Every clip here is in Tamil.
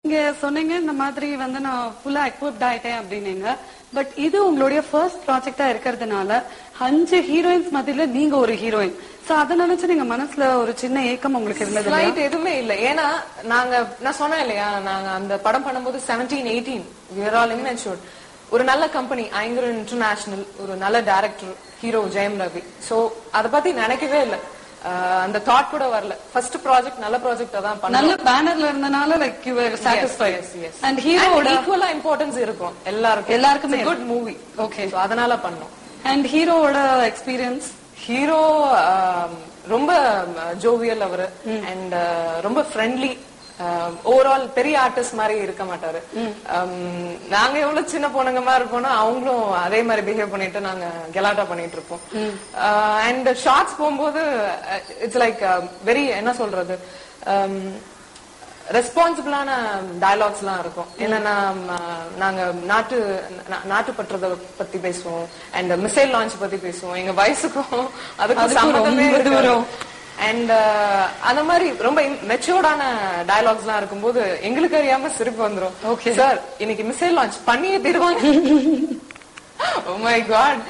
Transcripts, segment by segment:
நீங்க சொன்னீங்க இந்த மாதிரி வந்து நான் ஃபுல்லா எக்விப்ட் ஆயிட்டேன் அப்படின்னீங்க. பட் இது உங்களுடைய ஃபர்ஸ்ட் ப்ராஜெக்டா இருக்கிறதுனால 5 ஹீரோயின்ஸ் மத்தியில நீங்க ஒரு ஹீரோயின். சோ அத நினைச்சு நீங்க மனசுல ஒரு சின்ன ஏக்கம் உங்களுக்கு இருந்தது? ரைட், எதுவுமே இல்ல. ஏன்னா நான் சொன்னேன் இல்லையா, நாங்க அந்த படம் பண்ணும்போது 17, 18 we are all immature. ஒரு நல்ல கம்பெனி ஐங்கர் இன்டர்நேஷனல், ஒரு நல்ல director hero Jayam Ravi. So அத பத்தி நினைக்கவே இல்ல, அந்த தாட் கூட வரல. ஃபர்ஸ்ட் ப்ராஜெக்ட் நல்ல ப்ராஜெக்ட்டா தான் பண்ணோம். நல்ல பேனர்ல இருந்தனால like you were satisfied. And ஹீரோவோட ஈக்குவலா இம்பார்ட்டன்ஸ் இருக்கும் எல்லாருக்குமே. Good movie. ஓகே, சோ அதனால பண்ணோம். அண்ட் ஹீரோவோட எக்ஸ்பீரியன்ஸ்? ஹீரோ ரொம்ப ஜோவியல் அவரு, அண்ட் ரொம்ப ஃப்ரெண்ட்லி. ஓவரால் பெரிய ஆர்டிஸ்ட் மாதிரி இருக்க மாட்டாரு. நாங்க எவ்வளவு சின்ன பொண்ணுங்க மாதிரி இருப்போம்னா அவங்களும் அதே மாதிரி பிஹேவ் பண்ணிட்டு நாங்க கெலாட்டா பண்ணிட்டு இருப்போம். அண்ட் ஷார்ட்ஸ் போகும்போது இட்ஸ் லைக் வெரி என்ன சொல்றது, ரெஸ்பான்சிபிளான டயலாக்ஸ் எல்லாம் இருக்கும். என்னன்னா நாங்க நாட்டுப்பற்றத பத்தி பேசுவோம், அண்ட் மிசைல் லான்ச் பத்தி பேசுவோம். எங்க வயசுக்கும் அதுக்கும் சம்பந்தமே வரும். அண்ட் அந்த மாதிரி ரொம்ப மெச்சூர்டான டயலாக்ஸ் எல்லாம் இருக்கும்போது எங்களுக்கு அறியாம சிரிப்பு வந்துரும். ஓகே சார், இன்னைக்கு மிசைல் லான்ச் பண்ணியே தருவாங்க. ஓ மை காட்,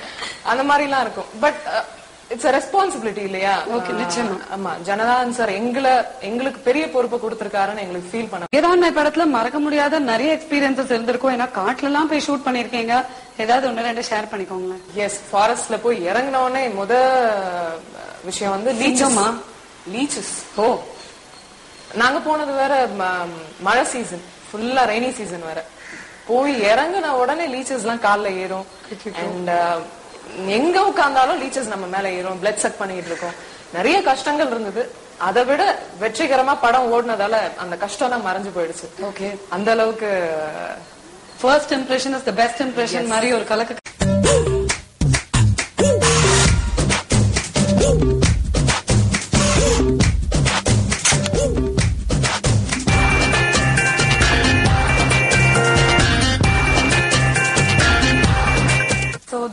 அந்த மாதிரி எல்லாம் இருக்கும். பட் இட்ஸ் ரெஸ்பான்சிபிலிட்டி இல்லையா? ஓகே, நிச்சயமா. ஆமா, ஜனநாதன் சார் எங்களுக்கு பெரிய பொறுப்பு கொடுத்திருக்காருன்னு எங்களுக்கு ஃபீல் பண்ண. வேதாண்மை படத்துல மறக்க முடியாத நிறைய எக்ஸ்பீரியன்சஸ் இருந்திருக்கும். ஏன்னா காட்டுல எல்லாம் போய் ஷூட் பண்ணிருக்கீங்க. ஏதாவது 1-2 ஷேர் பண்ணிக்கோங்களேன். எஸ், ஃபாரஸ்ட்ல போய் இறங்கின உடனே விஷயம் வந்து லீச்சஸ். ஓ, நாங்க போனது வேற மழை சீசன், ஃபுல்லா ரெய்னி சீசன் வேற. போய் இறங்கின உடனே லீச்சஸ் எல்லாம் கால்ல ஏறும். அண்ட் எங்க உட்கார்ந்தாலும் லீச்சஸ் நம்ம மேல ஏறும். பிளட் சக் பண்ணிட்டு இருக்கோம். நிறைய கஷ்டங்கள் இருந்தது. அதை விட வெற்றிகரமா படம் ஓடுனதால அந்த கஷ்டம் எல்லாம் மறைஞ்சு போயிடுச்சு. ஓகே, அந்த அளவுக்கு first impression is the best impression மாதிரி ஒரு கலக்கு.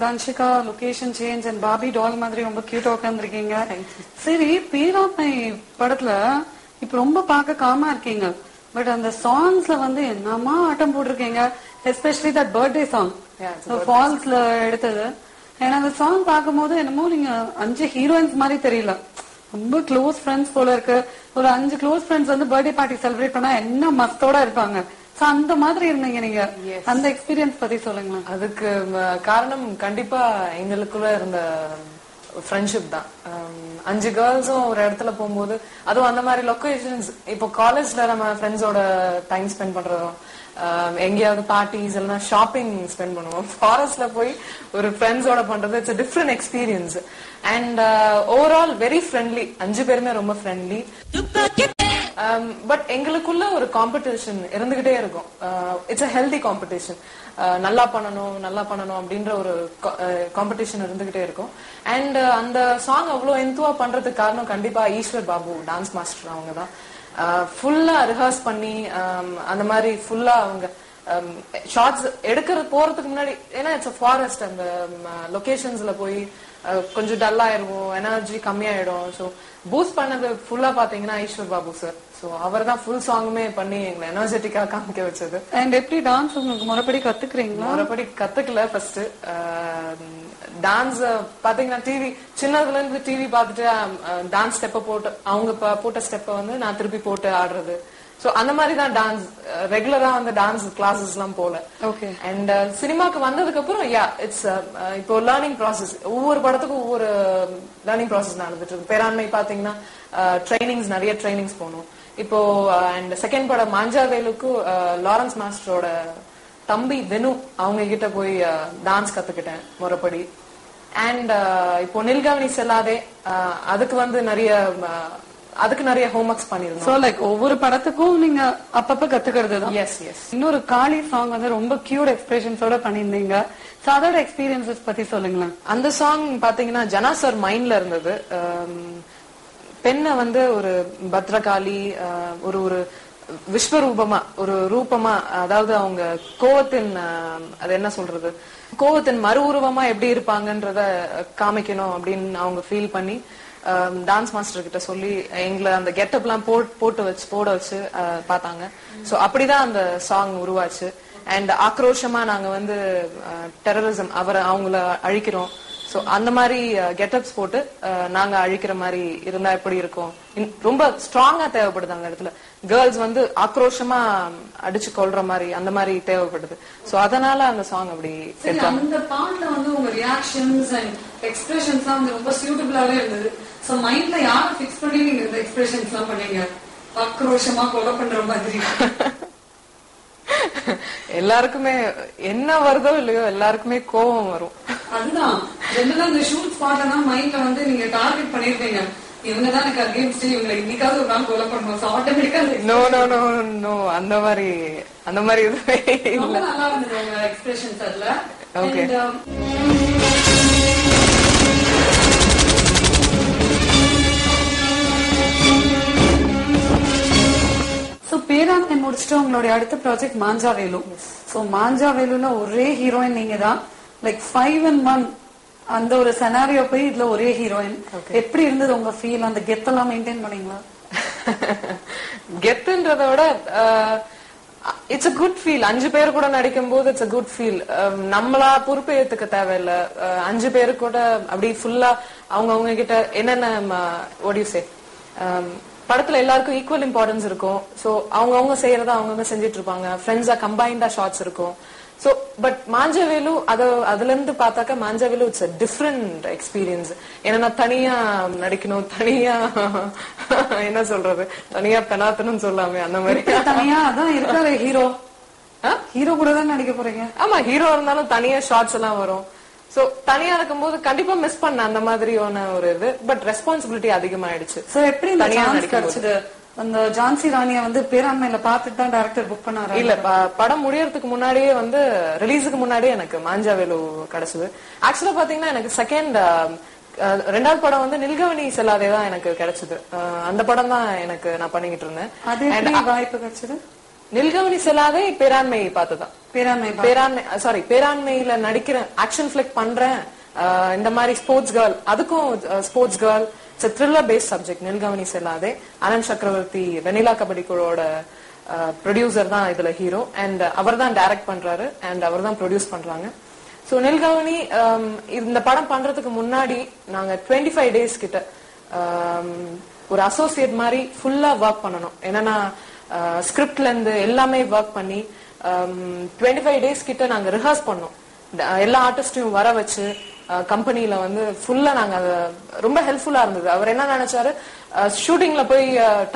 தன்ஷிகா லொகேஷன் சேஞ்ச் அண்ட் பாபி டால் மாதிரி ரொம்ப கியூட்டா உட்காந்துருக்கீங்க. சரி, பேராண்மை படத்துல இப்ப ரொம்ப பார்க்க காமா இருக்கீங்க. பட் அந்த சாங்ஸ்ல வந்து என்னமா ஆட்டம் போட்டிருக்கீங்க. எஸ்பெஷலி தட் பர்த்டே சாங் ஃபால்ஸ்ல எடுத்தது. ஏன்னா அந்த சாங் பார்க்கும்போது என்னமோ நீங்க 5 ஹீரோயின்ஸ் மாதிரி தெரியல, ரொம்ப க்ளோஸ் ஃப்ரெண்ட்ஸ் போல இருக்கு. ஒரு 5 க்ளோஸ் ஃப்ரெண்ட்ஸ் வந்து பர்த்டே பார்ட்டி செலிப்ரேட் பண்ணா என்ன மஸ்தோட இருப்பாங்க. அந்த மாதிரி இருந்தீங்க நீங்க. அந்த எக்ஸ்பீரியன்ஸ் பத்தி சொல்லுங்க. அதுக்கு காரணம் கண்டிப்பா எங்களுக்குள்ள இருந்த ஃப்ரெண்ட்ஷிப் தான். 5 கேர்ள்ஸும் ஒரு இடத்துல போகும்போது, அதுவும் அந்த மாதிரி லொகேஷன்ஸ். இப்போ காலேஜ்ல நம்ம ஃப்ரெண்ட்ஸோட டைம் ஸ்பெண்ட் பண்றோம், எங்கேயாவது பார்ட்டிஸ் இல்லைன்னா ஷாப்பிங் ஸ்பெண்ட் பண்ணுவோம். ஃபாரஸ்ட்ல போய் ஒரு ஃப்ரெண்ட்ஸோட பண்றது it's different experience. And overall very friendly. 5 பேருமே ரொம்ப ஃப்ரெண்ட்லி. பட் எங்களுக்குள்ள ஒரு காம்படிஷன் இருந்துகிட்டே இருக்கும். It's a healthy competition. நல்லா பண்ணணும் அப்படின்ற ஒரு காம்படிஷன் இருந்துகிட்டே இருக்கும். அண்ட் அந்த சாங் அவ்வளவு எந்துவா பண்றதுக்கு காரணம் கண்டிப்பா ஈஸ்வர் பாபு டான்ஸ் மாஸ்டர். அவங்க தான் ஃபுல்லா ரிஹர்ஸ் பண்ணி அந்த மாதிரி ஃபுல்லா அவங்க ஷார்ட்ஸ் போறதுக்கு முன்னாடி, ஏன்னா இட்ஸ் ஃபாரஸ்ட், அந்த லொகேஷன்ஸ்ல போய் கொஞ்சம் டல் ஆயிடுவோம், எனர்ஜி கம்மியாயிடும். ஸோ பூஸ்ட் பண்ணது ஃபுல்லா பாத்தீங்கன்னா ஈஸ்வர் பாபு சார். சோ அவர் தான் ஃபுல் சாங்குமே பண்ணி எங்களை எனர்ஜெட்டிக்கா காமிக்க வச்சது. அண்ட் எப்படி டான்ஸ் உங்களுக்கு முறைப்படி கத்துக்கிறீங்களா? முறைப்படி கத்துக்கல. ஃபர்ஸ்ட் டான்ஸ் பாத்தீங்கன்னா டிவி, சின்னதுல இருந்து டிவி பார்த்துட்டு டான்ஸ் ஸ்டெப்ப போட்டு அவங்க போட்ட ஸ்டெப்ப வந்து நான் திருப்பி போட்டு ஆடுறது. சோ அந்த மாதிரி தான் டான்ஸ். ரெகுலரா வந்து டான்ஸ் கிளாஸஸ் எல்லாம் போல. ஓகே. அண்ட் சினிமாக்கு வந்ததுக்கு அப்புறம் இட்ஸ் இப்போ லேர்னிங் ப்ராசஸ். ஒவ்வொரு படத்துக்கும் ஒவ்வொரு லேர்னிங் ப்ராசஸ் நடந்துட்டு இருக்கு. பேராண்மை பாத்தீங்கன்னா நிறைய ட்ரைனிங்ஸ் போகணும். இப்போ அண்ட் செகண்ட் படம் மாஞ்சாவேலுக்கு லாரன்ஸ் மாஸ்டரோட தம்பி வெனு அவங்க கிட்ட போய் டான்ஸ் கத்துக்கிட்டேன் முறைப்படி. அண்ட் இப்போ நில்கவனி செல்லாதே அதுக்கு வந்து நிறைய ஹோம்ஒர்க்ஸ் பண்ணிருந்தோம். சோ லைக் ஒவ்வொரு படத்துக்கும் நீங்க அப்பப்ப கத்துக்கிறது தான். Yes yes. இன்னொரு காளி சாங் வந்து ரொம்ப கியூட் எக்ஸ்பிரஷன்ஸோட பண்ணிருந்தீங்க. சோ அதோட எக்ஸ்பீரியன்சஸ் பத்தி சொல்லுங்களேன். அந்த சாங் பாத்தீங்கன்னா ஜனா சார் மைண்ட்ல இருந்தது. பெண்ணை வந்து ஒரு பத்ரகாளி, ஒரு விஸ்வரூபமா, ஒரு ரூபமா, அதாவது அவங்க கோவத்தின் அது என்ன சொல்றது, கோவத்தின் மறு உருவமா எப்படி இருப்பாங்கன்றத காமிக்கணும் அப்படின்னு அவங்க ஃபீல் பண்ணி டான்ஸ் மாஸ்டர் கிட்ட சொல்லி எங்களை அந்த கெட்டப் எல்லாம் போட வச்சு பார்த்தாங்க. சோ அப்படிதான் அந்த சாங் உருவாச்சு. அண்ட் ஆக்ரோஷமா நாங்க வந்து டெரரிசம் அவங்கள அழிக்கிறோம். சோ அந்த மாதிரி கெட்டப்ஸ் போட்டு நாங்க அழிக்கிற மாதிரி இருந்தா எப்படி இருக்கும், ரொம்ப ஸ்ட்ராங்கா தேவைப்படுது அந்த இடத்துல. கேர்ள்ஸ் வந்து ஆக்ரோஷமா அடிச்சு கொள்ற மாதிரி அந்த மாதிரி தேவைப்படுது. சோ அதனால அந்த சாங் அப்படி அந்த பாட்டுல வந்து உங்க ரியாக்ஷன்ஸ் அண்ட் எக்ஸ்பிரஷன்ஸ் எல்லாம் வந்து ரொம்ப சூட்டபிளாவே இருந்தது. சோ மைண்ட்ல யார பிக்ஸ் பண்ணி நீங்க இந்த எக்ஸ்பிரஷன்ஸ் எல்லாம் பண்ணீங்க, ஆக்ரோஷமா கொலை பண்ற மாதிரி? எல்லாருக்குமே என்ன வருதோ இல்லையோ எல்லாருக்குமே கோபம் வரும். அதுதான் ஜெனரலா இந்த ஷூட் ஸ்பாட்னா மைண்ட்ல வந்து நீங்க டார்கெட் பண்ணிருப்பீங்க, இவங்கதான் எனக்கு அகேன்ஸ்ட், இவங்களை இன்னைக்காவது ஒரு நாள் கொலை பண்ணணும். ஆட்டோமேட்டிக்கா நோ நோ நோ நோ அந்த மாதிரி எதுவுமே இல்ல. நல்லா இருந்தது உங்க எக்ஸ்பிரஷன்ஸ் அதுல. ஓகே. பேராண்மை முடிச்சுட்டு உங்களுடைய அடுத்த ப்ராஜெக்ட் மாஞ்சாவேலு. சோ மாஞ்சாவேலுல ஒரே ஹீரோயின் நீங்க தான், லைக் 5 in 1 அந்த ஒரு செனாரியோ போய் இதுல ஒரே ஹீரோயின். எப்படி இருந்தது உங்க ஃபீல்? அந்த கெத்தெல்லாம் மெயின்டைன் பண்ணீங்களா? கெத்துன்றத விட இட்ஸ் அ குட் ஃபீல். 5 பேர் கூட நடிக்கும் போது இட்ஸ் அ குட் ஃபீல். நம்மளா பொறுப்பை ஏத்துக்க தேவையில்ல. 5 பேரு கூட அப்படி ஃபுல்லா அவங்க கிட்ட என்னென்ன ஒடியூசே படத்துல எல்லாருக்கும் ஈக்குவல் இம்பார்ட்டன்ஸ் இருக்கும். சோ அவங்க செய்யறத அவங்க செஞ்சிட்டு இருப்பாங்க. ஃப்ரெண்ட்ஸா கம்பைண்டா ஷார்ட்ஸ் இருக்கும். சோ பட் மாஞ்சவேலு அதுல இருந்து பார்த்தாக்க மாஞ்சவேலு இட்ஸ் a டிஃபரெண்ட் எக்ஸ்பீரியன்ஸ். ஏன்னா தனியா நடிக்கணும், தனியா என்ன சொல்றது, தனியா பெனாத்தனும் சொல்லாமே அந்த மாதிரி தனியா அதான் இருக்காரு ஹீரோ. ஹீரோ கூட தான் நடிக்க போறீங்க. ஆமா, ஹீரோ இருந்தாலும் தனியா ஷார்ட்ஸ் எல்லாம் வரும். சோ தனியா இருக்கும்போது கண்டிப்பா மிஸ் பண்ண அந்த மாதிரியான ஒரு இது. பட் ரெஸ்பான்சிபிலிட்டி அதிகமாயிடுச்சு. சோ எப்படி தனியா கிடைச்சது? அந்த ஜான்சி ராணிய வந்து பேராண்மையில பாத்துட்டு தான் டைரக்டர் புக் பண்ணாரு? இல்ல, படம் முடியறதுக்கு முன்னாடியே வந்து ரிலீஸுக்கு முன்னாடியே எனக்கு மாஞ்சாவேலு கிடைச்சது. ஆக்சுவலா பாத்தீங்கன்னா எனக்கு ரெண்டாவது படம் வந்து நில்கவனி செல்லாதே தான் எனக்கு கிடைச்சது. அந்த படம் தான் எனக்கு நான் பண்ணிக்கிட்டு இருந்தேன். அது வாய்ப்பு கிடைச்சது? நில்கவனி செல்லாதே பேராண்மை பார்த்துதான். பேராண்மையில நடிக்கிறேன், ஆக்ஷன் பிளிக் பண்றேன். இந்த மாதிரி ஸ்போர்ட்ஸ் கேர்ள், அதுக்கும் sports girl, thriller based subject Nilgavani Sellathey. Anand சக்கரவர்த்தி வெனிலா கபடி குழுவோட ப்ரொடியூசர் தான் இதுல ஹீரோ. அண்ட் அவர் தான் டைரக்ட் பண்றாரு அண்ட் அவர் தான் ப்ரொடியூஸ் பண்றாங்க. சோ நில்கவனி இந்த படம் பண்றதுக்கு முன்னாடி நாங்க 25 days கிட்ட ஒரு அசோசியேட் மாதிரி ஃபுல்லா ஒர்க் பண்ணணும். என்னன்னா ஸ்கிரிப்ட்ல இருந்து எல்லாமே ஒர்க் பண்ணி 25 days கிட்ட நாங்க ரிஹர்ஸ் பண்ணோம். எல்லா ஆர்டிஸ்டையும் வர வச்சு கம்பெனில வந்து ஃபுல்லா நாங்க ரொம்ப ஹெல்ப்ஃபுல்லா இருந்தது. அவர் என்ன நினைச்சாரு, ஷூட்டிங்ல போய்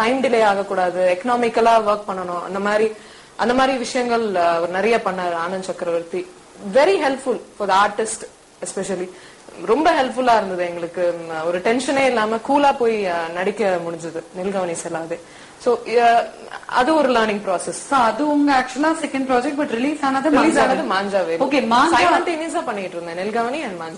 டைம் டிலே ஆகக்கூடாது, எக்கனாமிக்கலா ஒர்க் பண்ணணும், அந்த மாதிரி விஷயங்கள் அவர் நிறைய பண்ணாரு. ஆனந்த் சக்கரவர்த்தி very helpful for the artist especially. ரொம்ப ஹெல்ப்ஃபுல்லா இருந்தது எங்களுக்கு. ஒரு டென்ஷனே இல்லாம கூலா போய் நடிக்க முடிஞ்சது நில்கவனி செல்லாதே. சோ அது ஒரு லேர்னிங் ப்ராசஸ். அது உங்க ஆக்சுவலா செகண்ட் ப்ராஜெக்ட். பட் ரிலீஸ் ஆனது மாஞ்சாவே. ஓகே, சைமல்டேனியஸா பண்ணிட்டு இருந்தேன் நில்கவனி அண்ட் மாஞ்சா.